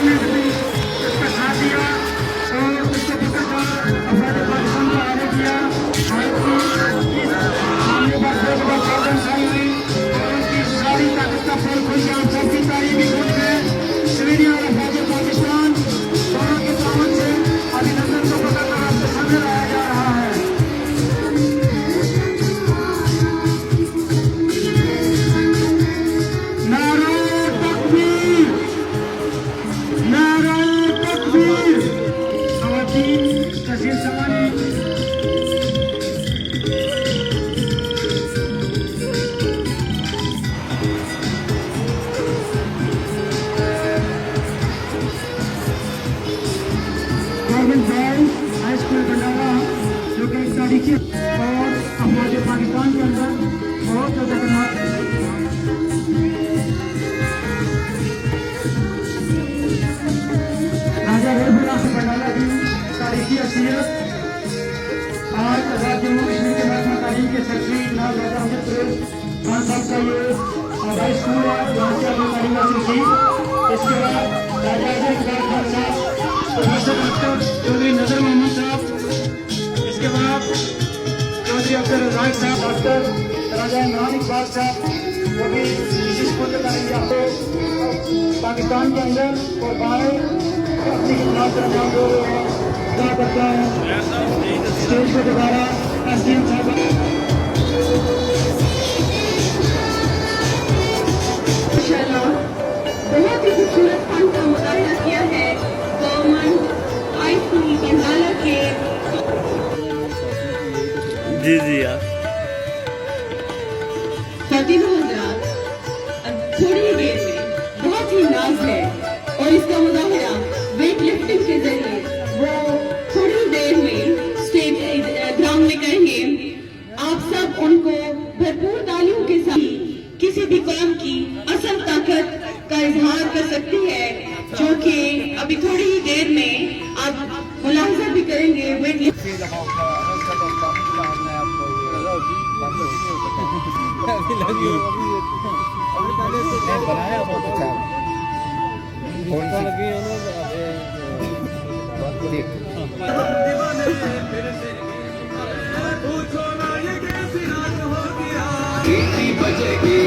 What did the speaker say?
ने भी इसका साथ दिया और उसके पत्रकार अफवाज पाकिस्तान को आगे किया। भारत की इस मामले पर बेखबर प्रॉब्लम आई हुई और उनकी सारी ताकत का फल खुल गया। सबकी तारीफ खुद है सिविलियन और अफवाज पाकिस्तान दोनों के ताउन से अभिनंदन को पकड़कर आपके सामने लाया जा रहा है। हाई स्कूल भंडारा जो कि एक तारीखी और हमारे पाकिस्तान के अंदर बहुत खतरनाक राजा रेबुल्ला से भंडारा की तारीखी असलियत आज आजाद जम्मू कश्मीर के महकमा तालीम के सेक्रेटरी जनाब राजा अहमद फिरोज खान साहब का ये हाई स्कूल है जहाँ से अपनी तालीम हासिल की। इसके बाद राजा इकबाल खान साहब, प्रोफेसर डॉक्टर चौधरी नजर मोहम्मद साहब, इसके बाद चौधरी अब्दुल रज़ाक साहब, डॉक्टर राजा इमरान इकबाल साहब, वो भी इसी स्कूल के तालीम याफ्ता पाकिस्तान के अंदर और बाहर अपनी खिदमत पर अंजाम दे रहे हैं। दुआ करता है स्टेज पर दोबारा एसडीएम साहब बहुत ही खूबसूरत फन का मुजाहरा किया है गवर्नमेंट हाई स्कूल केंद्राला के। जी जी यार खातिनों हज़रात, थोड़ी ही देर में बहुत ही नाज है और इसका मुजाहरा वेट लिफ्टिंग के जरिए वो थोड़ी ही देर में स्टेज ग्राउंड में करेंगे। आप सब उनको भरपूर तालियों के साथ किसी भी कौम की असल ताकत का इजहार कर सकती है, जो कि अभी थोड़ी ही देर में आप मुलाहिजा भी करेंगे। वेट बनाया बहुत अच्छा बजेगी